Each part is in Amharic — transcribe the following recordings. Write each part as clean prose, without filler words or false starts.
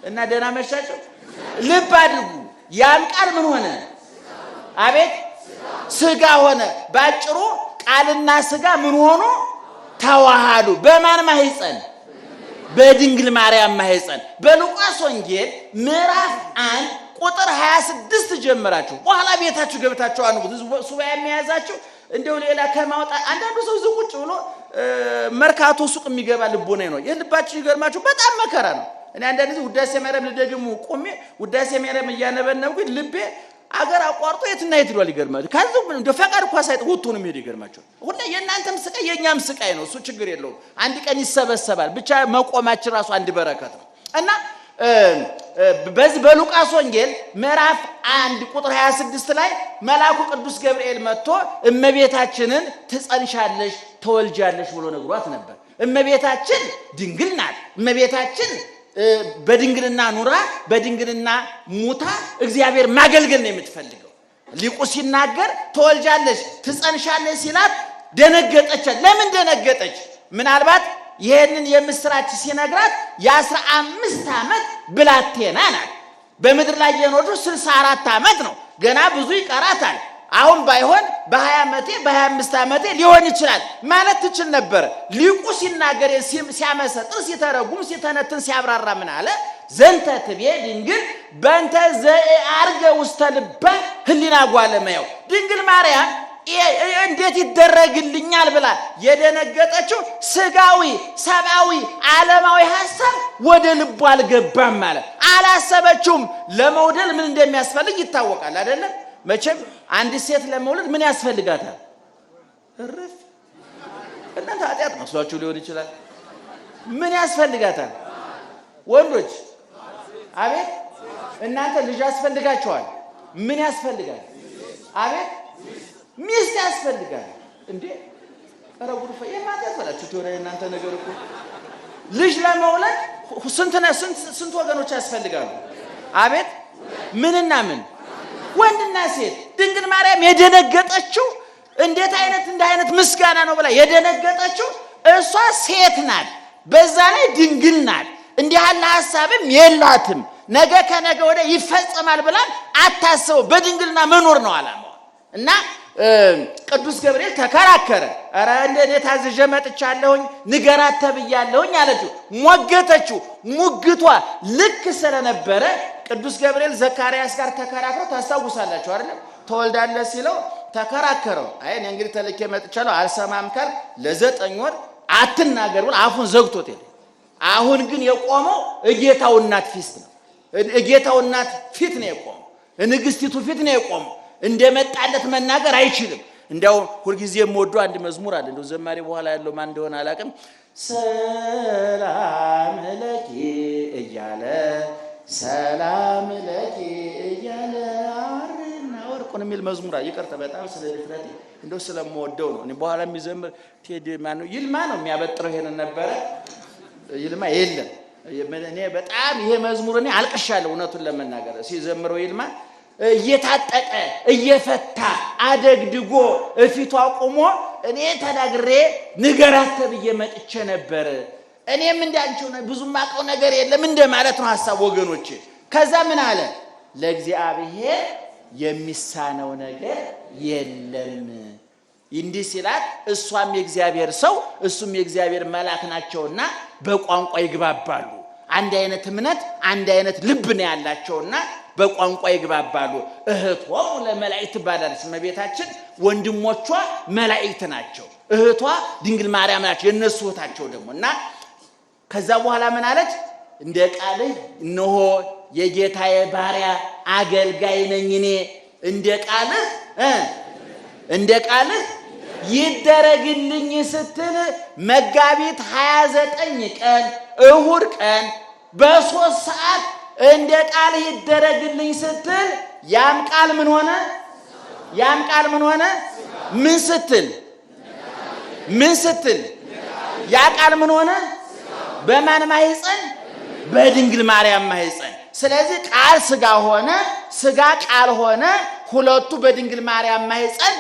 እና ደህና መሻቸው ልብ አድርጉ ያም ቃል ምን ሆነ አቤት ስጋ ሆነ ባጭሩ ቃልና ስጋ ምን ሆኖ ተዋሃዱ በማን ማህፀን በድንግል ማርያም ማህፀን በሉቃስ ወንጌል ምዕራፍ 1 ቁጥር 26 ጀምራችሁ በኋላ ቤታችሁ ገብታችሁ አንብቡት ሱባኤ የሚያዛችሁ እንደው ሌላ ከማውጣ አንዳንዱ ሰው ዝቁጭ ብሎ መርካቶ ሱቅ የሚገባ ልቦና ነው የልባችሁ ይገርማችሁ በጣም መከራ ነው እኔ አንዳንዱ ውዳሴ ማርያም ልደግሙ ቆሜ ውዳሴ ማርያም እያነበብኩኝ ልቤ አገር አቋርጦ የትና የት ይሏል ይገርማችሁ ካሉ እንደ ፈቃድ እንኳን ሳይጥ ወጥቶ ነው የሚሄድ ይገርማችሁ ሁሉ የእናንተም ስቃይ የኛም ስቃይ ነው እሱ ችግር የለውም አንድ ቀን ይሰበሰባል ብቻ መቆማችን ራሱ አንድ በረከት ነው እና በዚህ በሉቃስ ወንጌል ምዕራፍ 1 ቁጥር 26 ላይ መልአኩ ቅዱስ ገብርኤል መጥቶ እመቤታችንን ትጸንሻለሽ ተወልጃለሽ ብሎ ነግሯት ነበር እመቤታችን ድንግል ናት እመቤታችን በድንግልና ኑራ በድንግልና ሙታ እግዚአብሔር ማገልገል ነው የምትፈልገው ሊቁ ሲናገር ተወልጃለሽ ትጸንሻለሽ ሲላት ደነገጠች ለምን ደነገጠች ምናልባት ይሄንን የምስራች ሲነግራት የ15 ዓመት ብላቴና ናት በመድር ላይ የኖረው 64 ዓመት ነው ገና ብዙ ይቀራታል አሁን ባይሆን በ20 ዓመቴ በ25 ዓመቴ ሊሆን ይችላል ማለት ትችል ነበር ሊቁ ሲናገር ሲያመሰጥር ሲተረጉም ሲተነትን ሲያብራራ ምን አለ ዘንተ ትቤ ድንግል በእንተ ዘአርገ ውስተ ልበ ህሊና ጓለመያው ድንግል ማርያም እንዴት ይደረግልኛል ብላ የደነገጠችው ስጋዊ ሰባዊ ዓለማዊ ሐሳብ ወደ ልቧ አልገባም ማለት አላሰበችውም ለመውደል ምን እንደሚያስፈልግ ይታወቃል አይደል መቼም አንድ ሴት ለመውለድ ምን ያስፈልጋታል እረፍ እናንተ አጥያት መስሏችሁ ሊሆን ይችላል ምን ያስፈልጋታል ወንዶች አቤት እናንተ ልጅ ያስፈልጋቸዋል ምን ያስፈልጋል አቤት ሚስት ያስፈልጋል እንዴ አረጉሩ ፈየማት ያስፈልጋችሁ ተወረ እናንተ ነገር እኮ ልጅ ለመውለድ ስንት ወገኖች ያስፈልጋሉ አቤት ምንና ምን ወንድና ሴት ድንግል ማርያም የደነገጠችው እንዴት አይነት ምስጋና ነው ብላ የደነገጠችው እሷ ሴት ናት በዛ ላይ ድንግል ናት እንዲህ ያለ ሐሳብም የላትም ነገ ከነገ ወደ ይፈጸማል ብላ አታስበው በድንግልና መኖር ነው አላማው እና ቅዱስ ገብርኤል ተከራከረ አረ እንደኔ ታዝዤ መጥቻለሁኝ ንገራት ተብያለሁኝ አለችው ሞገተችው ሙግቷ ልክ ስለነበረ ቅዱስ ገብርኤል ዘካርያስ ጋር ተከራክረው ታስታውሳላችሁ አይደል ተወልዳለህ ሲለው ተከራከረው አይ እኔ እንግዲህ ተልኬ መጥቻለሁ አልሰማም ካል ለ9 ወር አትናገር ብሎ አፉን ዘግቶት ሄደ አሁን ግን የቆመው እጌታው እናት ፊት ነው የቆመው ንግስቲቱ ፊት ነው የቆመው እንደመጣለት መናገር አይችልም እንደው ሁሉ ጊዜ የምወደው አንድ መዝሙር አለ እንደው ዘማሪ በኋላ ያለው ማን እንደሆነ አላቀም ሰላም ለኪ እያለ ሰላም ለኪ እያለ አርና ወርቁን የሚል መዝሙር ይቅርታ በጣም ስለድፍረቴ እንደው ስለምወደው ነው እኔ በኋላ የሚዘምር ቴዲ ማን ነው ይልማ ነው የሚያበጥረው ይሄን ነበር ይልማ የለም እኔ በጣም ይሄ መዝሙር እኔ አልቅሻለሁ እውነቱን ለመናገር ሲዘምረው ይልማ እየታጠቀ እየፈታ አደግድጎ እፊቱ አቆሞ እኔ ተናግሬ ንገራት ተብዬ መጥቼ ነበር እኔም እንዳንቺው ብዙ ማቀው ነገር የለም እንደማለት ነው ሐሳብ ወገኖቼ ከዛ ምን አለ ለእግዚአብሔር የሚሳነው ነገር የለም እንዲህ ሲላት እሷም የእግዚአብሔር ሰው እሱም የእግዚአብሔር መልአክ ናቸውና በቋንቋ ይግባባሉ አንድ አይነት እምነት አንድ አይነት ልብ ነው ያላቸውና በቋንቋ ይግባባሉ እህቷ ለመላእክት ባላልስ መቤታችን ወንድሞቿ መላእክት ናቸው እህቷ ድንግል ማርያም ናቸው የነሱ እህታቸው ደሞና ከዛ በኋላ ምን አለች እንደ ቃልህ እነሆ የጌታዬ ባሪያ አገልጋይ ነኝ እኔ እንደ ቃልህ ይደረግልኝ ስትል መጋቢት 29 ቀን እሁድ ቀን በ3 ሰዓት እንደ ቃል ይደረግልኝ ስትል ያም ቃል ምን ሆነ ምን ስትል ያ ቃል ምን ሆነ በማን ማህፀን በድንግል ማርያም ማህፀን ስለዚህ ቃል ስጋ ሆነ ስጋ ቃል ሆነ ሁለቱ በድንግል ማርያም ማህፀን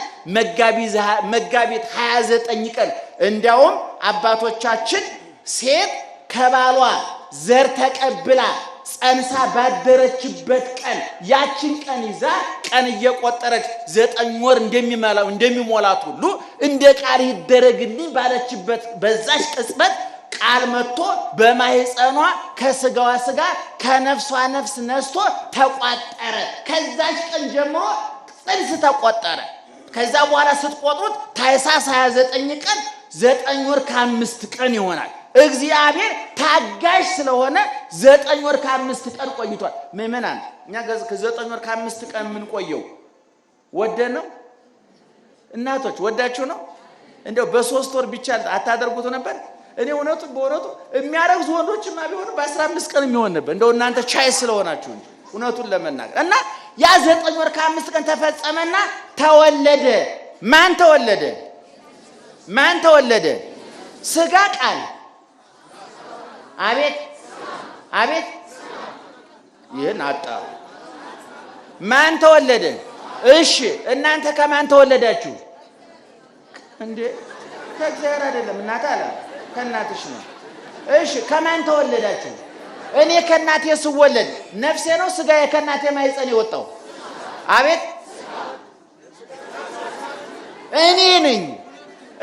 መጋቢት 29 ቀን እንዲያውም አባቶቻችን ሴት ከባሏ ዘር ተቀብላ ጸንሳ ባደረችበት ቀን ያችን ቀን ይዛ ቀን እየቆጠረች 9 ወር እንደሚሞላት ሁሉ እንደ ቃል ይደረግልኝ ባለችበት በዛች ቅጽበት ቃል መጥቶ በማህፀኗ ከስጋዋ ስጋ ከነፍሷ ነፍስ ነስቶ ተቋጠረ። ከዛች ቀን ጀምሮ ጽንስ ተቆጠረ። ከዛ በኋላ ስትቆጥሩት ታኅሳስ 29 ቀን 9 ወር ከ5 ቀን ይሆናል። እግዚአብሔር ታጋሽ ስለሆነ 9 ወር ከ5 ቀን ቆይቷል። ምእመናን እኛ ከ9 ወር ከ5 ቀን ምን ቆየው ወደን ነው? እናቶች ወዳችሁ ነው? እንደው በ3 ወር ብቻ አታደርጉት ነበር? እኔ በእውነቱ የሚያረግዙ ወንዶችማ ቢሆኑ በ15 ቀን የሚሆን ነበር። እንደው እናንተ ቻይ ስለሆናችሁ እንጂ እውነቱን ለመናገር እና ያ 9 ወር ከ5 ቀን ተፈጸመና ተወለደ። ማን ተወለደ? ማን ተወለደ? ስጋ ቃል። አቤት አቤት! ይህን አጣሩ። ማን ተወለደ? እሺ እናንተ ከማን ተወለዳችሁ እንዴ? ከእግዚአብሔር አይደለም እናት አለ ከእናትሽ ነው። እሺ ከማን ተወለዳችሁ? እኔ ከእናቴ ስወለድ ነፍሴ ነው ስጋዬ ከእናቴ ማህፀን የወጣው? አቤት እኔ ነኝ።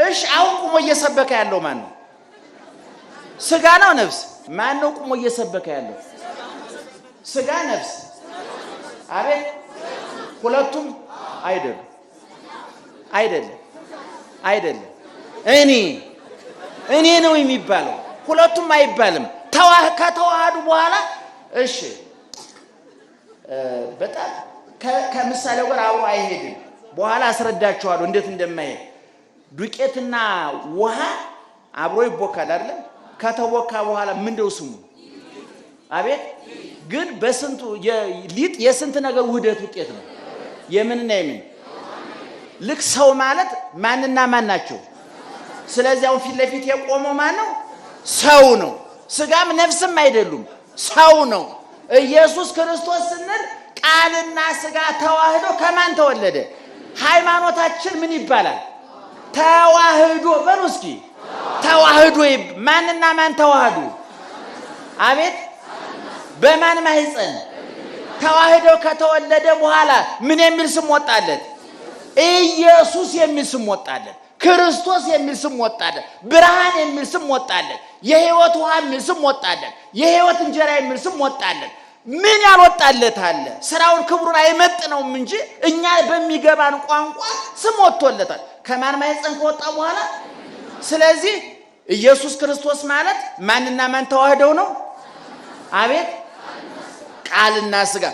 እሺ አሁን ቁሞ እየሰበከ ያለው ማን ነው? ስጋ ነው ነፍስ? ማን ነው ቁሞ እየሰበከ ያለው? ስጋ ነፍስ? አቤት ሁለቱም አይደለም አይደለም አይደለም። እኔ ነው የሚባለው፣ ሁለቱም አይባልም። ከተዋሃዱ በኋላ እሺ በጣም ከምሳሌው ጋር አብሮ አይሄድም። በኋላ አስረዳችኋለሁ እንዴት እንደማይሄድ። ዱቄትና ውሃ አብሮ ይቦካል አይደል? ከተቦካ በኋላ ምንድነው ስሙ? አቤት ግን በስንቱ ሊጥ የስንት ነገር ውህደት ውጤት ነው? የምንና የምን? ልክ ሰው ማለት ማንና ማን ናቸው? ስለዚህ አሁን ፊት ለፊት የቆመው ማን ነው? ሰው ነው። ስጋም ነፍስም አይደሉም፣ ሰው ነው። ኢየሱስ ክርስቶስ ስንል ቃልና ስጋ ተዋህዶ ከማን ተወለደ? ሃይማኖታችን ምን ይባላል? ተዋህዶ። በሉ እስኪ ተዋህዶ። ማንና ማን ተዋህዱ? አቤት በማን ማህፀን ተዋህዶ? ከተወለደ በኋላ ምን የሚል ስም ወጣለት? ኢየሱስ የሚል ስም ወጣለት። ክርስቶስ የሚል ስም ወጣለት። ብርሃን የሚል ስም ወጣለት። የህይወት ውሃ የሚል ስም ወጣለት። የህይወት እንጀራ የሚል ስም ወጣለት። ምን ያልወጣለት አለ? ስራውን ክብሩን አይመጥነውም እንጂ እኛ በሚገባን ቋንቋ ስም ወጥቶለታል ከማን ማህፀን ከወጣ በኋላ። ስለዚህ ኢየሱስ ክርስቶስ ማለት ማንና ማን ተዋህደው ነው? አቤት ቃልና ስጋ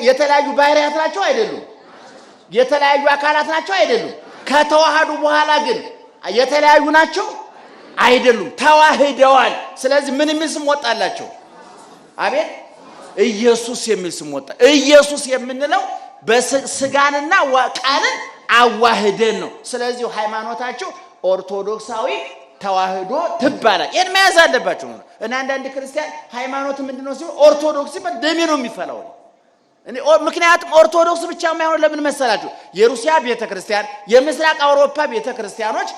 የተለያዩ ባህሪያት ናቸው አይደሉም? የተለያዩ አካላት ናቸው አይደሉም? ከተዋሃዱ በኋላ ግን የተለያዩ ናቸው አይደሉም? ተዋህደዋል። ስለዚህ ምን የሚል ስም ወጣላቸው? አቤት ኢየሱስ የሚል ስም ወጣ። ኢየሱስ የምንለው በስጋንና ቃልን አዋህደን ነው። ስለዚህ ሃይማኖታቸው ኦርቶዶክሳዊ ተዋህዶ ትባላል። ይሄን መያዝ አለባቸው ነው። እና አንዳንድ ክርስቲያን ሃይማኖት ምንድነው ሲሉ ኦርቶዶክስ ደሜ ነው የሚፈላው። ምክንያቱም ኦርቶዶክስ ብቻ የማይሆን ለምን መሰላችሁ? የሩሲያ ቤተክርስቲያን፣ የምስራቅ አውሮፓ ቤተክርስቲያኖች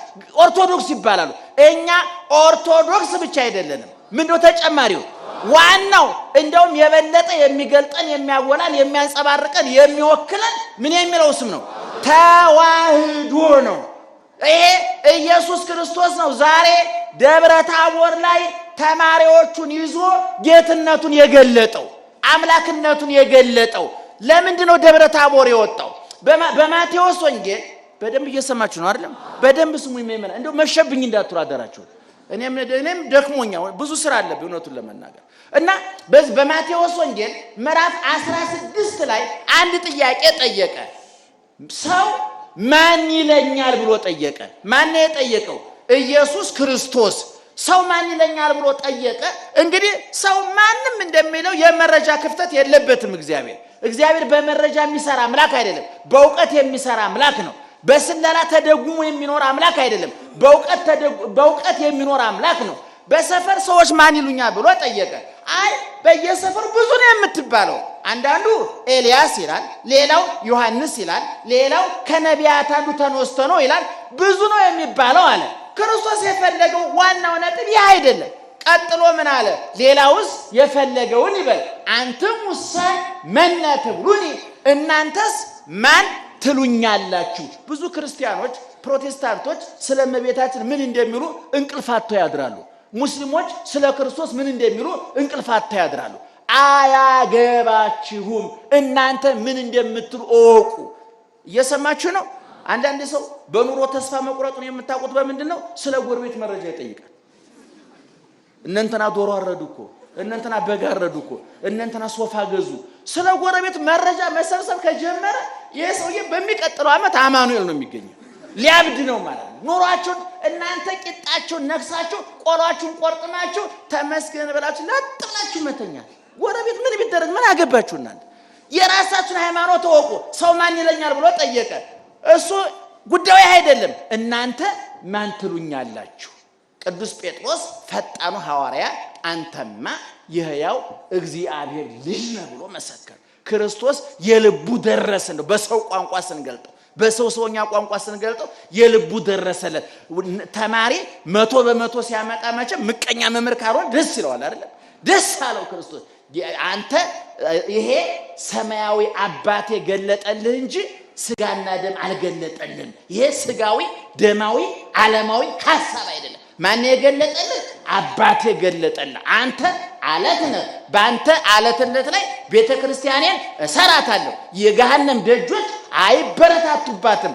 ኦርቶዶክስ ይባላሉ። እኛ ኦርቶዶክስ ብቻ አይደለንም። ምንድነው ተጨማሪው? ዋናው እንደውም የበለጠ የሚገልጠን የሚያወላል የሚያንጸባርቀን የሚወክለን ምን የሚለው ስም ነው? ተዋህዶ ነው። ይሄ ኢየሱስ ክርስቶስ ነው። ዛሬ ደብረ ታቦር ላይ ተማሪዎቹን ይዞ ጌትነቱን የገለጠው አምላክነቱን የገለጠው ለምንድን ነው ደብረ ታቦር የወጣው? በማቴዎስ ወንጌል በደንብ እየሰማችሁ ነው አይደለም? በደንብ ስሙ ይመመና እንደው መሸብኝ እንዳትሩ አደራችሁ። እኔም ደክሞኛል ብዙ ስራ አለብኝ እውነቱን ለመናገር እና በማቴዎስ ወንጌል ምዕራፍ 16 ላይ አንድ ጥያቄ ጠየቀ። ሰው ማን ይለኛል ብሎ ጠየቀ። ማን ነው የጠየቀው? ኢየሱስ ክርስቶስ። ሰው ማን ይለኛል ብሎ ጠየቀ። እንግዲህ ሰው ማንም እንደሚለው የመረጃ ክፍተት የለበትም። እግዚአብሔር በመረጃ የሚሰራ አምላክ አይደለም። በእውቀት የሚሰራ አምላክ ነው። በስለላ ተደጉሞ የሚኖር አምላክ አይደለም። በእውቀት የሚኖር አምላክ ነው። በሰፈር ሰዎች ማን ይሉኛል ብሎ ጠየቀ። አይ በየሰፈሩ ብዙ ነው የምትባለው። አንዳንዱ ኤልያስ ይላል፣ ሌላው ዮሐንስ ይላል፣ ሌላው ከነቢያት አንዱ ተነስቶ ነው ይላል። ብዙ ነው የሚባለው አለ። ክርስቶስ የፈለገው ዋናው ነጥብ ይህ አይደለም። ቀጥሎ ምን አለ? ሌላውስ የፈለገውን ይበል። አንትሙሰ መነ ትብሉኒ፣ እናንተስ ማን ትሉኛላችሁ? ብዙ ክርስቲያኖች ፕሮቴስታንቶች ስለ እመቤታችን ምን እንደሚሉ እንቅልፍ አጥተው ያድራሉ። ሙስሊሞች ስለ ክርስቶስ ምን እንደሚሉ እንቅልፍ አጥተው ያድራሉ። አያገባችሁም። እናንተ ምን እንደምትሉ እወቁ። እየሰማችሁ ነው? አንዳንድ ሰው በኑሮ ተስፋ መቁረጡን የምታውቁት በምንድን ነው? ስለ ጎረቤት መረጃ ይጠይቃል። እነንተና ዶሮ አረዱ እኮ፣ እነንተና በግ አረዱ እኮ፣ እነንተና ሶፋ ገዙ። ስለ ጎረቤት መረጃ መሰብሰብ ከጀመረ ይሄ ሰውዬ በሚቀጥለው ዓመት አማኑኤል ነው የሚገኘው። ሊያብድ ነው ማለት ነው። ኑሯችሁን እናንተ ቂጣችሁን ነክሳችሁ ቆሏችሁን ቆርጥማችሁ ተመስገን ብላችሁ ለጥላችሁ መተኛት። ጎረቤት ምን ቢደረግ ምን አገባችሁ እናንተ? የራሳችሁን ሃይማኖት ተወቁ። ሰው ማን ይለኛል ብሎ ጠየቀ። እሱ ጉዳዩ አይደለም። እናንተ ማን ትሉኛላችሁ? ቅዱስ ጴጥሮስ ፈጣኑ ሐዋርያ አንተማ የሕያው እግዚአብሔር ልጅ ነህ ብሎ መሰከረ። ክርስቶስ የልቡ ደረሰ ነው። በሰው ቋንቋ ስንገልጠው፣ በሰው ሰውኛ ቋንቋ ስንገልጠው የልቡ ደረሰለት። ተማሪ 100% ሲያመጣ መቼም ምቀኛ መምህር ካልሆነ ደስ ይለዋል አይደል? ደስ አለው ክርስቶስ። አንተ ይሄ ሰማያዊ አባቴ ገለጠልህ እንጂ ስጋና ደም አልገለጠልህም። ይሄ ስጋዊ ደማዊ ዓለማዊ ሐሳብ አይደለም። ማን የገለጠልህ? አባቴ ገለጠልህ። አንተ አለት ነህ። በአንተ አለትነት ላይ ቤተክርስቲያኔን እሰራታለሁ። የገሃነም ደጆች አይበረታቱባትም።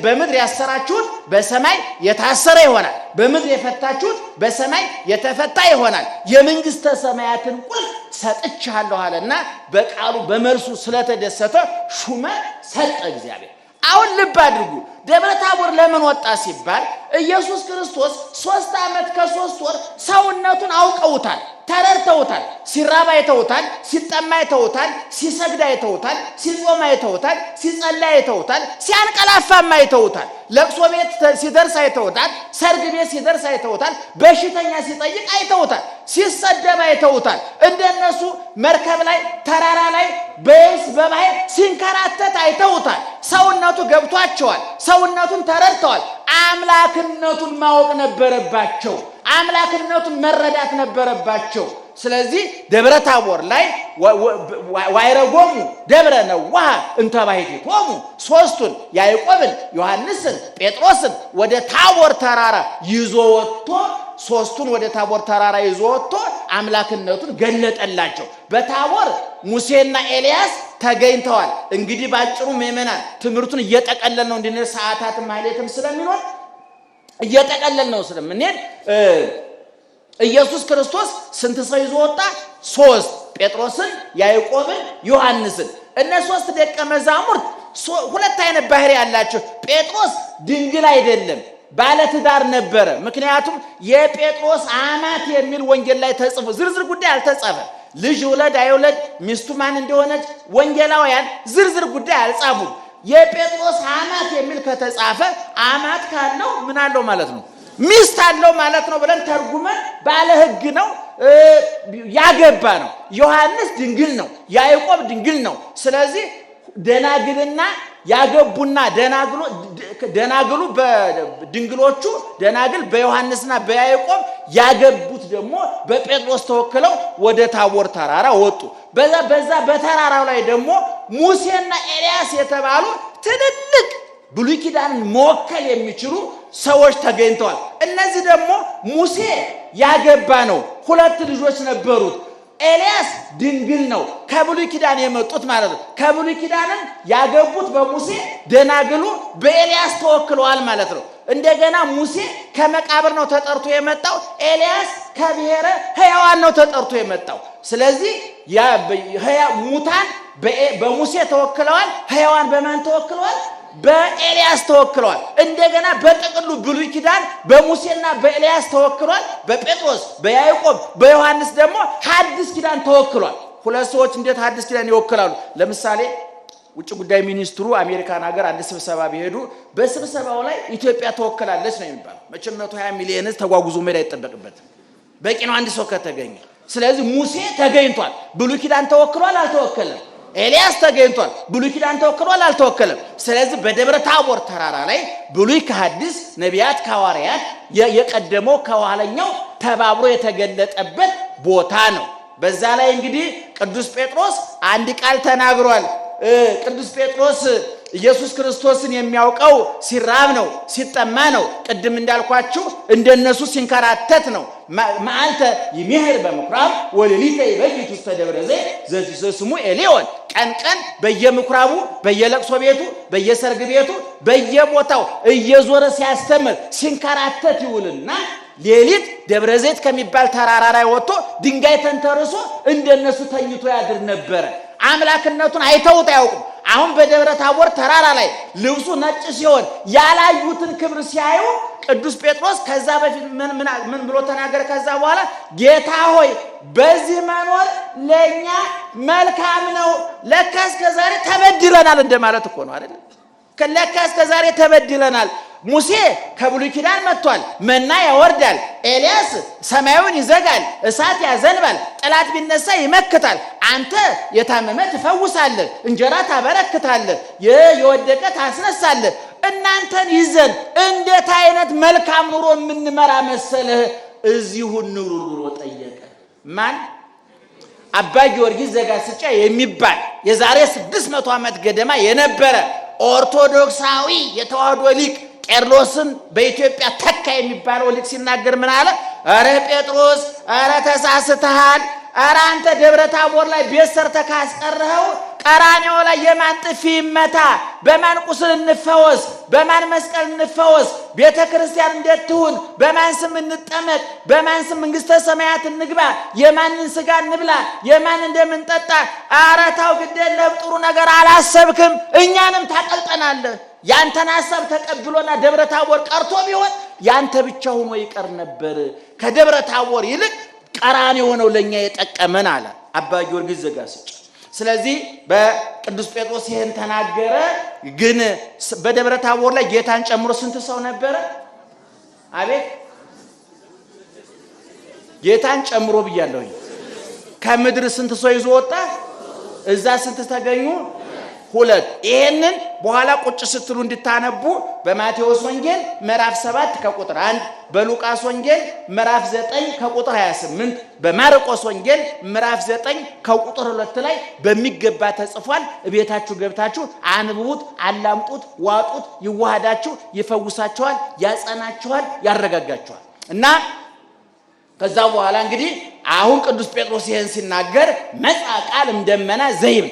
በምድር ያሰራችሁት በሰማይ የታሰረ ይሆናል። በምድር የፈታችሁት በሰማይ የተፈታ ይሆናል። የመንግስተ ሰማያትን ቁልፍ ሰጥቻለሁ አለና በቃሉ በመልሱ ስለተደሰተ ሹመት ሰጠ እግዚአብሔር። አሁን ልብ አድርጉ። ደብረ ታቦር ለምን ወጣ ሲባል ኢየሱስ ክርስቶስ 3 ዓመት ከ3 ወር ሰውነቱን አውቀውታል፣ ተረድተውታል። ሲራባ አይተውታል፣ ሲጠማ አይተውታል፣ ሲሰግድ አይተውታል፣ ሲጾም አይተውታል፣ ሲጸልይ አይተውታል፣ ሲያንቀላፋም አይተውታል። ለቅሶ ቤት ሲደርስ አይተውታል፣ ሰርግ ቤት ሲደርስ አይተውታል፣ በሽተኛ ሲጠይቅ አይተውታል፣ ሲሰደብ አይተውታል። እንደነሱ መርከብ ላይ ተራራ ላይ በየብስ በባህር ሲንከራተት አይተውታል። ሰውነቱ ገብቷቸዋል። ሰውነቱን ተረድተዋል። አምላክነቱን ማወቅ ነበረባቸው። አምላክነቱን መረዳት ነበረባቸው። ስለዚህ ደብረ ታቦር ላይ ዋይረጎሙ ደብረ ነዋሃ እንተ ባሕቲቶሙ ሶስቱን ያዕቆብን፣ ዮሐንስን፣ ጴጥሮስን ወደ ታቦር ተራራ ይዞ ወጥቶ ሶስቱን ወደ ታቦር ተራራ ይዞ ወጥቶ አምላክነቱን ገለጠላቸው። በታቦር ሙሴና ኤልያስ ተገኝተዋል። እንግዲህ ባጭሩ ምእመናን ትምህርቱን እየጠቀለል ነው እንድንል ሰዓታትም ማህሌትም ስለሚኖር እየጠቀለል ነው ስለምንሄድ ኢየሱስ ክርስቶስ ስንት ሰው ይዞ ወጣ? 3 ጴጥሮስን፣ ያዕቆብን፣ ዮሐንስን። እነ 3 ደቀ መዛሙርት ሁለት አይነት ባህሪ ያላቸው። ጴጥሮስ ድንግል አይደለም፣ ባለትዳር ነበረ። ምክንያቱም የጴጥሮስ አማት የሚል ወንጌል ላይ ተጽፎ ዝርዝር ጉዳይ አልተጻፈ። ልጅ ውለድ አይውለድ ሚስቱ ማን እንደሆነች ወንጌላውያን ዝርዝር ጉዳይ አልጻፉም። የጴጥሮስ አማት የሚል ከተጻፈ አማት ካለው ምን አለው ማለት ነው? ሚስት አለው ማለት ነው ብለን ተርጉመን ባለ ሕግ ነው፣ ያገባ ነው። ዮሐንስ ድንግል ነው፣ ያዕቆብ ድንግል ነው። ስለዚህ ደናግልና ያገቡና ደናግሉ በድንግሎቹ ደናግል በዮሐንስና በያዕቆብ ያገቡት ደግሞ በጴጥሮስ ተወክለው ወደ ታቦር ተራራ ወጡ። በዛ በተራራው ላይ ደግሞ ሙሴና ኤልያስ የተባሉ ትልልቅ ብሉይ ኪዳንን መወከል የሚችሉ ሰዎች ተገኝተዋል። እነዚህ ደግሞ ሙሴ ያገባ ነው፣ 2 ልጆች ነበሩት። ኤልያስ ድንግል ነው፣ ከብሉይ ኪዳን የመጡት ማለት ነው። ከብሉይ ኪዳንን ያገቡት በሙሴ ደናግሉ በኤልያስ ተወክለዋል ማለት ነው። እንደገና ሙሴ ከመቃብር ነው ተጠርቶ የመጣው፣ ኤልያስ ከብሔረ ሕያዋን ነው ተጠርቶ የመጣው። ስለዚህ ሙታን በሙሴ ተወክለዋል፣ ሕያዋን በማን ተወክለዋል? በኤልያስ ተወክለዋል። እንደገና በጥቅሉ ብሉይ ኪዳን በሙሴና በኤልያስ ተወክሏል። በጴጥሮስ በያዕቆብ በዮሐንስ ደግሞ ሐዲስ ኪዳን ተወክሏል። 2 ሰዎች እንዴት ሐዲስ ኪዳን ይወክላሉ? ለምሳሌ ውጭ ጉዳይ ሚኒስትሩ አሜሪካን ሀገር አንድ ስብሰባ ቢሄዱ በስብሰባው ላይ ኢትዮጵያ ተወክላለች ነው የሚባለው። መቼም 120 ሚሊዮን ሕዝብ ተጓጉዞ መሄድ አይጠበቅበትም። በቂ ነው አንድ ሰው ከተገኘ። ስለዚህ ሙሴ ተገኝቷል። ብሉይ ኪዳን ተወክሏል አልተወከለም? ኤልያስ ተገኝቷል። ብሉይ ኪዳን ተወክሏል አልተወከለም? ስለዚህ በደብረ ታቦር ተራራ ላይ ብሉይ ከሐዲስ ነቢያት ከሐዋርያት የቀደመው ከኋለኛው ተባብሮ የተገለጠበት ቦታ ነው። በዛ ላይ እንግዲህ ቅዱስ ጴጥሮስ አንድ ቃል ተናግሯል። ቅዱስ ጴጥሮስ ኢየሱስ ክርስቶስን የሚያውቀው ሲራብ ነው፣ ሲጠማ ነው። ቅድም እንዳልኳችሁ እንደነሱ ሲንከራተት ነው። መዓልተ ይሜህር በምኩራብ ወሌሊተ ይበይት ውስተ ደብረ ዘይት ዘስሙ ኤሊዮን። ቀን ቀን በየምኩራቡ በየለቅሶ ቤቱ በየሰርግ ቤቱ በየቦታው እየዞረ ሲያስተምር ሲንከራተት ይውልና ሌሊት ደብረ ዘይት ከሚባል ተራራ ላይ ወጥቶ ድንጋይ ተንተርሶ እንደነሱ ተኝቶ ያድር ነበረ። አምላክነቱን አይተውት አያውቁም። አሁን በደብረ ታቦር ተራራ ላይ ልብሱ ነጭ ሲሆን ያላዩትን ክብር ሲያዩ ቅዱስ ጴጥሮስ ከዛ በፊት ምን ብሎ ተናገረ? ከዛ በኋላ ጌታ ሆይ በዚህ መኖር ለኛ መልካም ነው። ለካ እስከ ዛሬ ተበድለናል እንደማለት እኮ ነው አይደል? ለካ እስከ ዛሬ ተበድለናል። ሙሴ ከብሉይ ኪዳን መጥቷል፣ መና ያወርዳል። ኤልያስ ሰማዩን ይዘጋል፣ እሳት ያዘንባል፣ ጠላት ቢነሳ ይመክታል። አንተ የታመመ ትፈውሳለህ፣ እንጀራ ታበረክታለህ፣ የወደቀ ታስነሳለህ። እናንተን ይዘን እንዴት አይነት መልካም ኑሮ የምንመራ መሰለህ? እዚሁ ኑሩ ብሎ ጠየቀ። ማን? አባ ጊዮርጊስ ዘጋስጫ የሚባል የዛሬ 600 ዓመት ገደማ የነበረ ኦርቶዶክሳዊ የተዋህዶ ሊቅ ቄርሎስን በኢትዮጵያ ተካ የሚባለው ሊቅ ሲናገር ምን አለ? አረ ጴጥሮስ፣ አረ ተሳስተሃል። አረ አንተ ደብረ ታቦር ላይ ቤት ሰርተህ ካስቀረኸው ቀራንዮ ላይ የማን ጥፊ ይመታ? በማን ቁስል እንፈወስ? በማን መስቀል እንፈወስ? ቤተ ክርስቲያን እንዴት ትሁን? በማን ስም እንጠመቅ? በማን ስም መንግስተ ሰማያት እንግባ? የማንን ስጋ እንብላ? የማን እንደምንጠጣ? አረ ታው ግዴለህ፣ ጥሩ ነገር አላሰብክም፣ እኛንም ታቀልጠናለህ። ያንተን ሐሳብ ተቀብሎና ደብረ ታቦር ቀርቶ ቢሆን ያንተ ብቻ ሆኖ ይቀር ነበር። ከደብረ ታቦር ይልቅ ቀራንዮ ነው ለኛ የጠቀመን አለ አባ ጊዮርጊስ ዘጋስጫ። ስለዚህ በቅዱስ ጴጥሮስ ይሄን ተናገረ። ግን በደብረ ታቦር ላይ ጌታን ጨምሮ ስንት ሰው ነበረ? አቤት ጌታን ጨምሮ ብያለሁ። ከምድር ስንት ሰው ይዞ ወጣ? እዛ ስንት ተገኙ? 2። ይሄንን በኋላ ቁጭ ስትሉ እንድታነቡ በማቴዎስ ወንጌል ምዕራፍ 7 ከቁጥር 1፣ በሉቃስ ወንጌል ምዕራፍ 9 ከቁጥር 28፣ በማርቆስ ወንጌል ምዕራፍ 9 ከቁጥር 2 ላይ በሚገባ ተጽፏል። ቤታችሁ ገብታችሁ አንብቡት፣ አላምጡት፣ ዋጡት። ይዋሃዳችሁ፣ ይፈውሳችኋል፣ ያጸናችኋል፣ ያረጋጋችኋል። እና ከዛ በኋላ እንግዲህ አሁን ቅዱስ ጴጥሮስ ይሄን ሲናገር መጻ ቃል እምደመና ዘይብል፣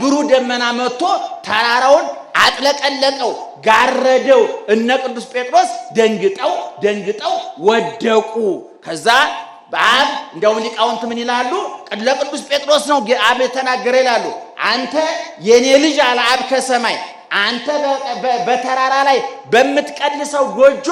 ብሩህ ደመና መጥቶ ተራራውን አጥለቀለቀው፣ ጋረደው። እነ ቅዱስ ጴጥሮስ ደንግጠው ወደቁ። ከዛ በአብ እንደውም ሊቃውንት ምን ይላሉ? ለቅዱስ ጴጥሮስ ነው አብ ተናገረ ይላሉ። አንተ የኔ ልጅ አለ አብ ከሰማይ፣ አንተ በተራራ ላይ በምትቀልሰው ጎጆ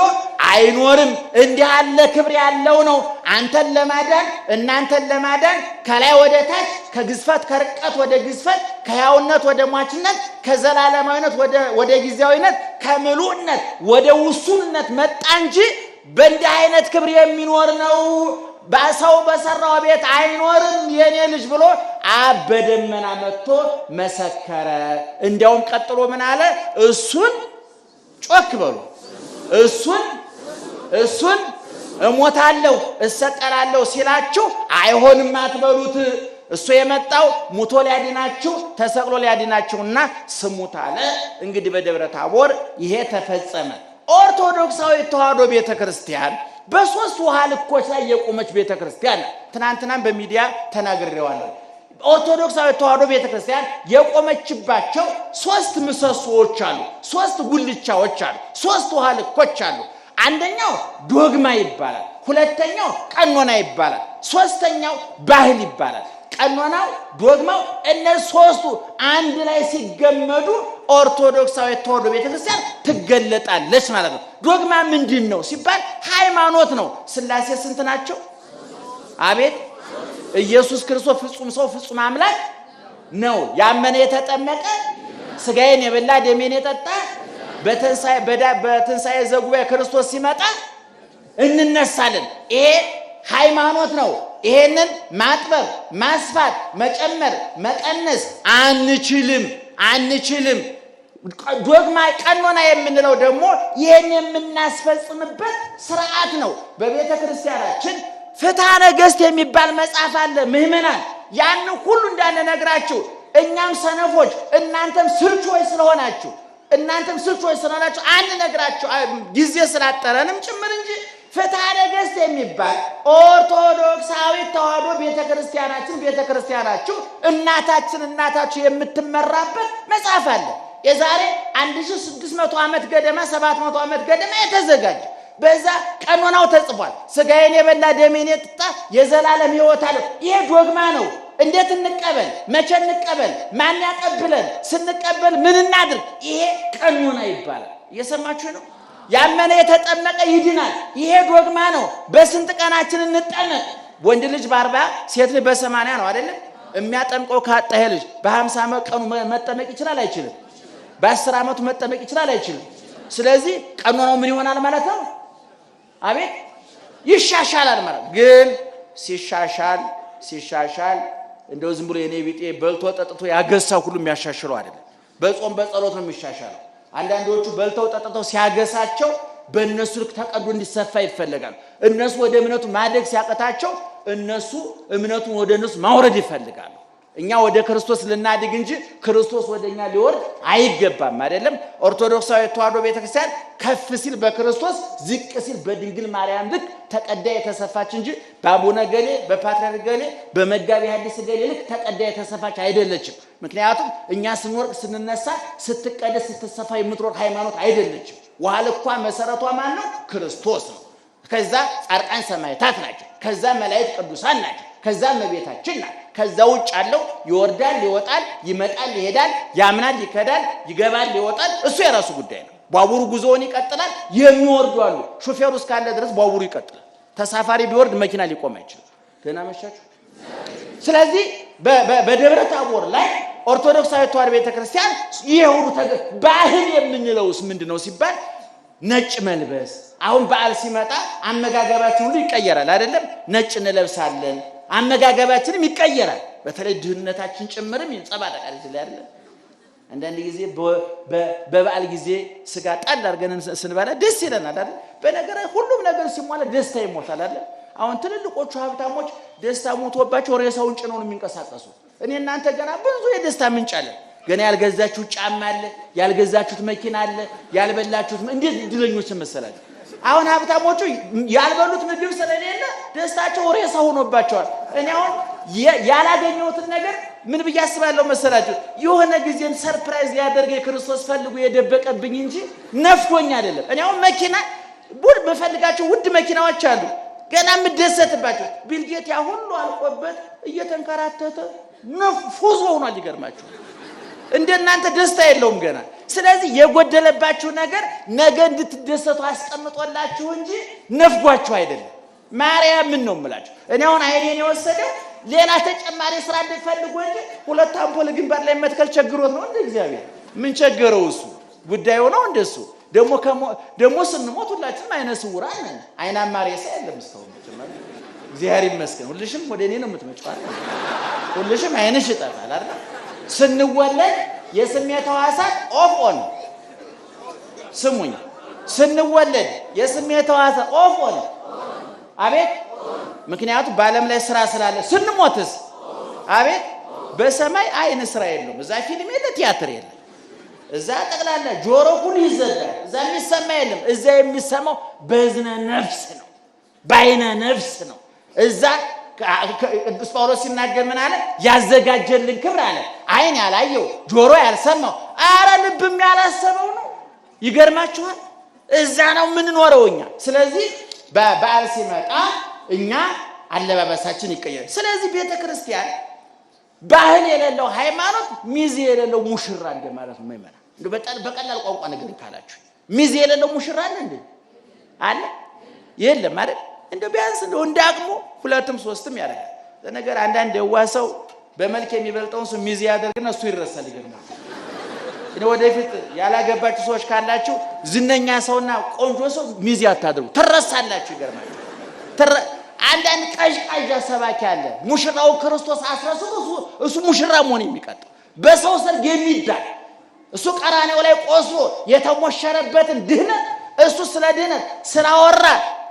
አይኖርም። እንዲህ ያለ ክብር ያለው ነው አንተን ለማዳን እናንተን ለማዳን ከላይ ወደ ታች ከግዝፈት ከርቀት ወደ ግዝፈት ከያውነት ወደ ሟችነት ከዘላለማዊነት ወደ ጊዜያዊነት ከምሉዕነት ወደ ውሱንነት መጣ እንጂ በእንዲህ አይነት ክብር የሚኖር ነው በሰው በሰራው ቤት አይኖርም የኔ ልጅ ብሎ አብ በደመና መጥቶ መሰከረ። እንዲያውም ቀጥሎ ምን አለ? እሱን ጮክ በሉ፣ እሱን እሞታለሁ እሰቀላለሁ ሲላችሁ አይሆንም አትበሉት። እሱ የመጣው ሙቶ ሊያድናችሁ ተሰቅሎ ሊያድናችሁና ስሙት አለ። እንግዲህ በደብረ ታቦር ይሄ ተፈጸመ። ኦርቶዶክሳዊ ተዋህዶ ቤተክርስቲያን በሶስት ውሃ ልኮች ላይ የቆመች ቤተክርስቲያን። ትናንትናም በሚዲያ ተናግሬዋለሁ። ኦርቶዶክሳዊ ተዋህዶ ቤተክርስቲያን የቆመችባቸው 3 ምሰሶዎች አሉ፣ 3 ጉልቻዎች አሉ፣ 3 ውሃ ልኮች አሉ። አንደኛው ዶግማ ይባላል፣ ሁለተኛው ቀኖና ይባላል፣ ሶስተኛው ባህል ይባላል። ቀኖናው ዶግማው እነዚህ 3ቱ አንድ ላይ ሲገመዱ ኦርቶዶክሳዊ ተዋህዶ ቤተክርስቲያን ትገለጣለች ማለት ነው። ዶግማ ምንድነው ሲባል ሃይማኖት ነው። ሥላሴ ስንት ናቸው? አቤት ኢየሱስ ክርስቶስ ፍጹም ሰው ፍጹም አምላክ ነው። ያመነ የተጠመቀ ስጋዬን የበላ ደሜን የጠጣ በትንሣኤ ዘጉባኤ ክርስቶስ ሲመጣ እንነሳለን። ይሄ ሃይማኖት ነው። ይሄንን ማጥበብ ማስፋት መጨመር መቀነስ አንችልም። ዶግማ ቀኖና የምንለው ደግሞ ይሄን የምናስፈጽምበት ስርዓት ነው። በቤተ ክርስቲያናችን ፍትሐ ነገሥት የሚባል መጽሐፍ አለ። ምእመናን ያን ሁሉ እንዳንነግራችሁ እኛም ሰነፎች እናንተም ስልቾች ስለሆናችሁ አንነግራችሁ ጊዜ ስላጠረንም ጭምር እንጂ ፍትሐ ነገሥት የሚባል ኦርቶዶክሳዊት ተዋሕዶ ቤተክርስቲያናችሁ እናታችሁ የምትመራበት መጽሐፍ አለ። የዛሬ 1600 ዓመት ገደማ 700 ዓመት ገደማ የተዘጋጀ በዛ ቀኖናው ተጽፏል። ሥጋዬን የበላ ደሜን የጠጣ የዘላለም ሕይወት አለው። ይሄ ዶግማ ነው። እንዴት እንቀበል? መቼ እንቀበል? ማን ያቀብለን? ስንቀበል ምን እናድርግ? ይሄ ቀኖና ይባላል። እየሰማችሁ ነው? ያመነ የተጠመቀ ይድናል። ይሄ ዶግማ ነው። በስንት ቀናችን እንጠመቅ? ወንድ ልጅ በ40 ሴት ልጅ በ80 ነው አይደለም? የሚያጠምቀው ካጣ ይሄ ልጅ በ50 ዓመት ቀኑ መጠመቅ ይችላል አይችልም? በ10 ዓመቱ መጠመቅ ይችላል አይችልም? ስለዚህ ቀኖናው ምን ይሆናል ማለት ነው? አቤት ይሻሻላል ማለት ግን ሲሻሻል እንደው ዝም ብሎ የኔ ቢጤ በልቶ ጠጥቶ ያገሳው ሁሉ የሚያሻሽለው አይደለም። በጾም በጸሎት ነው የሚሻሻለው። አንዳንዶቹ በልተው ጠጥተው ሲያገሳቸው በእነሱ ልክ ተቀዶ እንዲሰፋ ይፈልጋል። እነሱ ወደ እምነቱ ማደግ ሲያቀታቸው እነሱ እምነቱን ወደ እነሱ ማውረድ ይፈልጋሉ። እኛ ወደ ክርስቶስ ልናድግ እንጂ ክርስቶስ ወደኛ ሊወርድ አይገባም አይደለም። ኦርቶዶክሳዊ ተዋሕዶ ቤተክርስቲያን ከፍ ሲል በክርስቶስ ዝቅ ሲል በድንግል ማርያም ልክ ተቀዳ የተሰፋች እንጂ በአቡነ ገሌ በፓትርያርክ ገሌ በመጋቢ ሐዲስ ገሌ ልክ ተቀዳ የተሰፋች አይደለችም። ምክንያቱም እኛ ስንወርቅ ስንነሳ ስትቀደስ ስትሰፋ የምትወርቅ ሃይማኖት አይደለችም። ውሃ ልኳ መሰረቷ ማን ነው? ክርስቶስ ነው። ከዛ ጻድቃን ሰማዕታት ናቸው። ከዛ መላእክት ቅዱሳን ናቸው። ከዛ እመቤታችን ናት። ከዛ ውጭ ያለው ይወርዳል ይወጣል ይመጣል ይሄዳል ያምናል ይከዳል ይገባል ይወጣል። እሱ የራሱ ጉዳይ ነው። ባቡሩ ጉዞውን ይቀጥላል። የሚወርዱ አሉ። ሾፌሩ እስካለ ድረስ ባቡሩ ይቀጥላል። ተሳፋሪ ቢወርድ መኪና ሊቆም አይችልም። ደህና መሻችሁ። ስለዚህ በደብረ ታቦር ላይ ኦርቶዶክሳዊ ተዋሕዶ ቤተክርስቲያን ይሄው ባህል የምንለውስ ምንድነው ሲባል ነጭ መልበስ። አሁን በዓል ሲመጣ አመጋገባችን ሁሉ ይቀየራል አይደለም? ነጭ እንለብሳለን። አመጋገባችንም ይቀየራል። በተለይ ድህነታችን ጭምርም ይንጸባረቃል ይችላል አይደል? አንዳንድ ጊዜ በበዓል ጊዜ ስጋ ጣል አድርገን ስንበላ ደስ ይለናል አይደል? በነገር ሁሉም ነገር ሲሟላ ደስታ ይሞታል አይደል? አሁን ትልልቆቹ ሀብታሞች ደስታ ሞቶባቸው ሬሳውን ጭነው ነው የሚንቀሳቀሱ። እኔ እናንተ ገና ብዙ የደስታ ምንጭ አለ። ገና ያልገዛችሁት ጫማ አለ፣ ያልገዛችሁት መኪና አለ፣ ያልበላችሁት እንዴት ድለኞች መሰላችሁ? አሁን ሀብታሞቹ ያልበሉት ምግብ ስለሌለ ደስታቸው ሬሳ ሆኖባቸዋል። እኔ አሁን ያላገኘሁትን ነገር ምን ብዬ አስባለሁ መሰላችሁ? የሆነ ጊዜን ሰርፕራይዝ ሊያደርገኝ ክርስቶስ ፈልጎ የደበቀብኝ እንጂ ነፍቶኝ አይደለም። እኔ አሁን መኪና በፈልጋቸው ውድ መኪናዎች አሉ ገና የምደሰትባቸው። ቢልጌት ያ ሁሉ አልቆበት እየተንከራተተ ፉዞ ሆኗል። ይገርማችሁ እንደናንተ ደስታ የለውም ገና። ስለዚህ የጎደለባችሁ ነገር ነገ እንድትደሰቱ አስቀምጦላችሁ እንጂ ነፍጓችሁ አይደለም። ማርያም ምን ነው የምላችሁ? እኔ አሁን አይኔን የወሰደው ሌላ ተጨማሪ ስራ እንድትፈልጉ እንጂ ሁለት አምፖል ግንባር ላይ መትከል ቸግሮት ነው እንደ እግዚአብሔር። ምን ቸገረው እሱ? ጉዳዩ ነው እንደሱ። ደግሞ ስንሞት ሁላችንም አይነ ስውራን ነን። አይናማ ሬሳ የለም እስካሁን እግዚአብሔር ይመስገን። ሁልሽም ወደ እኔ ነው የምትመጪው አይደል? ሁልሽም አይንሽ ይጠፋል አይደል? ስንወለድ የስሜት ሕዋሳት ኦፍ ኦን። ስሙኝ፣ ስንወለድ የስሜት ሕዋሳት ኦፍ ኦን። አቤት። ምክንያቱም በዓለም ላይ ስራ ስላለ። ስንሞትስ አቤት። በሰማይ አይን ስራ የለውም። እዛ ፊልም የለ፣ ቲያትር የለ። እዛ ጠቅላላ ጆሮ ሁሉ ይዘጋል። እዛ የሚሰማ የለም። እዛ የሚሰማው በእዝነ ነፍስ ነው፣ በአይነ ነፍስ ነው። እዛ ቅዱስ ጳውሎስ ሲናገር ምን አለ? ያዘጋጀልን ክብር አለ አይን ያላየው ጆሮ ያልሰማው አረ ልብም ያላሰበው ነው። ይገርማችኋል። እዛ ነው የምንኖረው እኛ። ስለዚህ በዓል ሲመጣ እኛ አለባበሳችን ይቀየራል። ስለዚህ ቤተክርስቲያን ባህል የሌለው ሃይማኖት፣ ሚዜ የሌለው ሙሽራ እንደማለት ነው። ማይመራ እንደ በቀላል ቋንቋ ነገር ካላችሁ ሚዜ የሌለው ሙሽራ አለ እንዴ? አለ? የለም አይደል? እንደ ቢያንስ እንደው እንዳቅሙ ሁለትም ሶስትም ያደርጋል። ለነገር አንዳንድ የዋሰው በመልክ የሚበልጠውን ሰው ሚዜ ያደርግና እሱ ይረሳል። ይገርማል። ወደፊት ያላገባችሁ ሰዎች ካላችሁ ዝነኛ ሰውና ቆንጆ ሰው ሚዜ አታድርጉ፣ ትረሳላችሁ። ይገርማል። አንዳንድ ቀዥቃዣ ሰባኪ አለ። ሙሽራው ክርስቶስ አስረስቶ እሱ ሙሽራ መሆን የሚቀጥለው በሰው ሰርግ የሚዳር እሱ ቀራኔው ላይ ቆስሎ የተሞሸረበትን ድህነት እሱ ስለ ድህነት ስላወራ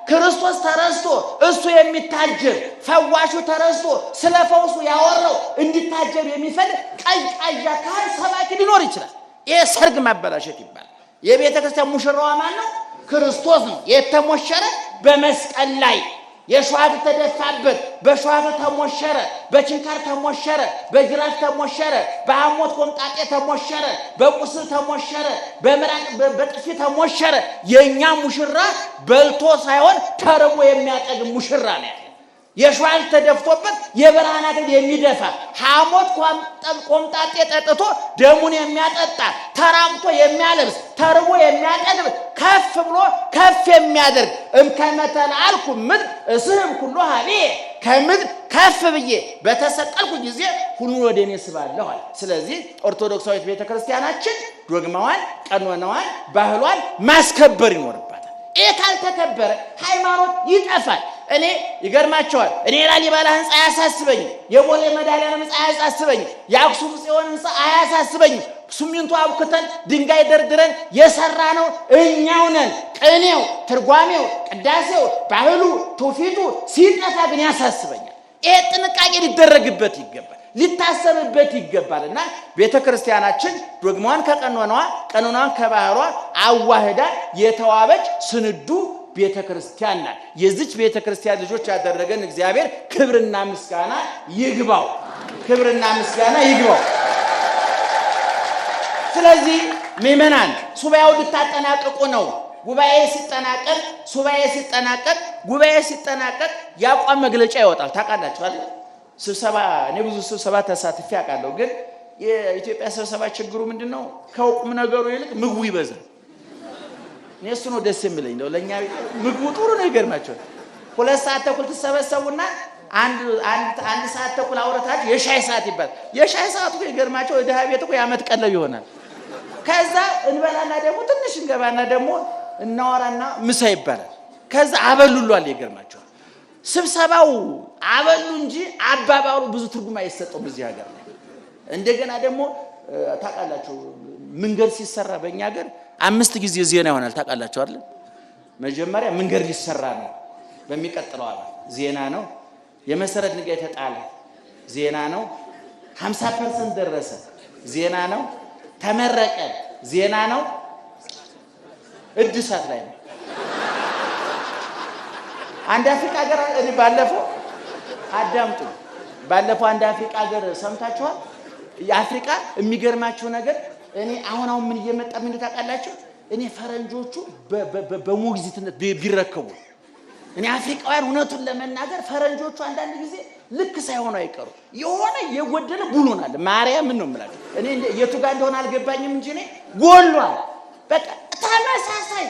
ክርስቶስ ተረስቶ እሱ የሚታጀብ ፈዋሹ ተረስቶ ስለ ፈውሱ ያወራው እንዲታጀብ የሚፈልግ ቀዥቃዣ ካህን ሰባኪ ሊኖር ይችላል። ይሄ ሰርግ ማበላሸት ይባላል። የቤተ ክርስቲያን ሙሽራዋ ማን ነው? ክርስቶስ ነው። የተሞሸረ በመስቀል ላይ የሸዋት ተደፋበት፣ በሸዋት ተሞሸረ፣ በችንካር ተሞሸረ፣ በጅራፍ ተሞሸረ፣ በሐሞት ቆምጣጤ ተሞሸረ፣ በቁስል ተሞሸረ፣ በምራቅ በጥፊ ተሞሸረ። የኛ ሙሽራ በልቶ ሳይሆን ተርቦ የሚያጠግብ ሙሽራ ነው ያለ። የሸዋት ተደፍቶበት የብርሃናት የሚደፋ ሐሞት ቆምጣጤ ጠጥቶ ደሙን የሚያጠጣ ተራቅቶ የሚያለብስ ተርቦ የሚያጠግብ ከፍ ብሎ ከፍ የሚያደርግ እምከመተልአልኩ ምድር እስህብ ኩሎ ሀቤ ከምድር ከፍ ብዬ በተሰቀልኩ ጊዜ ሁሉን ወደ እኔ ስባለሁ አለ። ስለዚህ ኦርቶዶክሳዊት ቤተክርስቲያናችን ዶግማዋን፣ ቀኖናዋን፣ ባህሏን ማስከበር ይኖርባታል። ይሄ ካልተከበረ ሃይማኖት ይጠፋል። እኔ ይገርማቸዋል። እኔ ላሊበላ ህንጻ አያሳስበኝም፣ የቦሌ መድኃኔዓለም ህንጻ አያሳስበኝም፣ የአክሱም ጽዮን ህንጻ አያሳስበኝም። ሲሚንቶ አብክተን ድንጋይ ደርድረን የሰራ ነው እኛው ነን። ቅኔው፣ ትርጓሜው፣ ቅዳሴው፣ ባህሉ፣ ትውፊቱ ሲጠፋ ግን ያሳስበኛል። ይሄ ጥንቃቄ ሊደረግበት ይገባል፣ ሊታሰብበት ይገባልና ቤተክርስቲያናችን ዶግማዋን ከቀኖናዋ ቀኖናዋን ከባህሏ አዋህዳ የተዋበች ስንዱ ቤተክርስቲያን ናት። የዚች ቤተክርስቲያን ልጆች ያደረገን እግዚአብሔር ክብርና ምስጋና ይግባው፣ ክብርና ምስጋና ይግባው። ስለዚህ ምእመናን ሱባኤው ልታጠናቅቁ ነው። ጉባኤ ሲጠናቀቅ ያቋም መግለጫ ይወጣል። ታውቃላችሁ አይደል? ስብሰባ እኔ ብዙ ስብሰባ ተሳትፌ አውቃለሁ። ግን የኢትዮጵያ ስብሰባ ችግሩ ምንድነው? ከቁም ነገሩ ይልቅ ምግቡ ይበዛል። እኔ እሱ ነው ደስ የሚለኝ ነው። ለኛ ምግቡ ጥሩ ነው። ይገርማችኋል። 2 ሰዓት ተኩል ተሰበሰቡና አንድ ሰዓት ተኩል አውረታችሁ የሻይ ሰዓት ይባላል። የሻይ ሰዓቱ ይገርማችሁ ወደ ቤት እኮ ያመት ቀለብ ይሆናል። ከዛ እንበላና ደግሞ ትንሽ እንገባና ደግሞ እናወራና ምሳ ይባላል። ከዛ አበሉሏል። ይገርማችኋል። ስብሰባው አበሉ እንጂ አባባሉ ብዙ ትርጉም አይሰጠውም እዚህ ሀገር ላይ። እንደገና ደግሞ ታውቃላችሁ መንገድ ሲሰራ በእኛ ሀገር 5 ጊዜ ዜና ይሆናል። ታውቃላችሁ አይደል? መጀመሪያ መንገድ ሊሰራ ነው፣ በሚቀጥለው ዓመት ዜና ነው። የመሰረት ድንጋይ ተጣለ፣ ዜና ነው። 50% ደረሰ፣ ዜና ነው። ተመረቀ፣ ዜና ነው። እድሳት ላይ ነው። አንድ አፍሪካ ሀገር እኔ ባለፈው አዳምጡ፣ ባለፈው አንድ አፍሪካ ሀገር ሰምታችኋል? የአፍሪካ የሚገርማችሁ ነገር እኔ አሁን ምን እየመጣ ምን ታውቃላችሁ? እኔ ፈረንጆቹ በሞግዚትነት ቢረከቡ እኔ አፍሪካውያን እውነቱን ለመናገር ፈረንጆቹ አንዳንድ ጊዜ ልክ ሳይሆኑ አይቀሩ የሆነ የጎደለ ቡሎናል። ማርያም ምን ነው የምላችሁ? እኔ የቱ ጋር እንደሆነ አልገባኝም እንጂ እኔ ጎሏል። በቃ ተመሳሳይ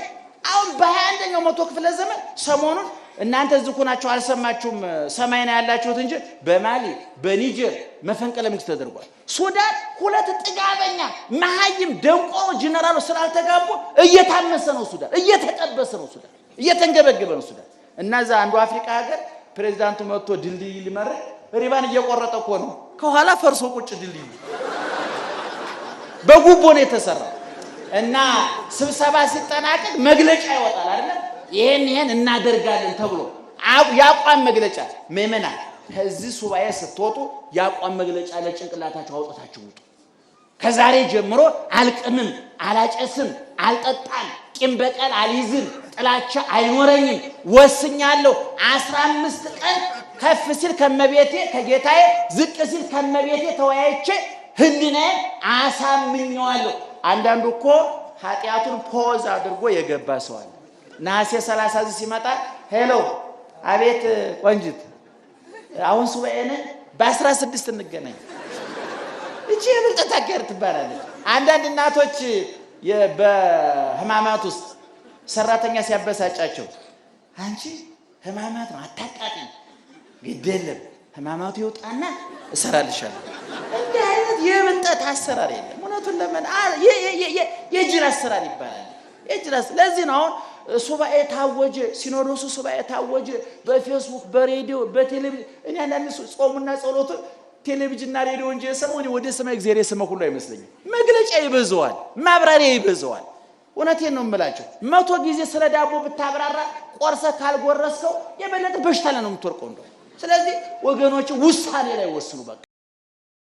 አሁን በ21ኛው መቶ ክፍለ ዘመን ሰሞኑን እናንተ እዚህ ሆናችሁ አልሰማችሁም? ሰማይ ነው ያላችሁት እንጂ በማሊ በኒጀር መፈንቅለ መንግስት ተደርጓል። ሱዳን 2 ጥጋበኛ መሀይም ደንቆሮ ጀነራሉ ስላልተጋቡ እየታመሰ ነው ሱዳን፣ እየተጠበሰ ነው ሱዳን፣ እየተንገበገበ ነው ሱዳን። እና እዛ አንዱ አፍሪካ ሀገር ፕሬዝዳንቱ መጥቶ ድልድይ ሊመርቅ ሪባን እየቆረጠ እኮ ነው። ከኋላ ፈርሶ ቁጭ ድልድይ በጉቦ ነው የተሰራው። እና ስብሰባ ሲጠናቀቅ መግለጫ ይወጣል አይደል? ይሄን እናደርጋለን ተብሎ ያቋም መግለጫ። ምእመናን ከዚህ ሱባኤ ስትወጡ ያቋም መግለጫ ለጭንቅላታችሁ አውጣታችሁ ውጡ። ከዛሬ ጀምሮ አልቅምም፣ አላጨስም፣ አልጠጣም፣ ቂም በቀል አልይዝም፣ ጥላቻ አይኖረኝም ወስኛለሁ። 15 ቀን ከፍ ሲል ከመቤቴ ከጌታዬ ዝቅ ሲል ከመቤቴ ተወያይቼ ህሊናዬን አሳምኘዋለሁ። አንዳንዱ እኮ ኃጢያቱን ፖዝ አድርጎ የገባ ሰው አለ። ነሐሴ 30 ሲመጣ ሄሎ አቤት ቆንጅት አሁን ሱባኤን በ16 እንገናኝ እቺ የብልጠት አገር ትባላለች። አንዳንድ እናቶች በህማማት ውስጥ ሰራተኛ ሲያበሳጫቸው አንቺ ህማማት ነው አታቃቂ ግዴለም ህማማቱ ይወጣና እሰራልሻለሁ። እንዲህ አይነት የብልጠት አሰራር የለም። እውነቱን ለምን የጅል አሰራር ይባላል። የጅል ለዚህ ነው ሱባኤ ታወጀ፣ ሲኖዶሱ ሱባኤ ታወጀ፣ በፌስቡክ በሬዲዮ በቴሌቪዥን እኔ አንዳንድ ጾሙና ጸሎቱ ቴሌቪዥንና ሬዲዮ እንጂ የሰማው እኔ ወደ ሰማይ እግዚአብሔር የሰማው ሁሉ አይመስለኝም። መግለጫ ይበዛዋል፣ ማብራሪያ ይበዛዋል። እውነቴን ነው የምላቸው። 100 ጊዜ ስለ ዳቦ ብታብራራ ቆርሰ ካልጎረስከው የበለጠ በሽታ ላይ ነው የምትወርቀው እንደው። ስለዚህ ወገኖች ውሳኔ ላይ ወስኑ በቃ።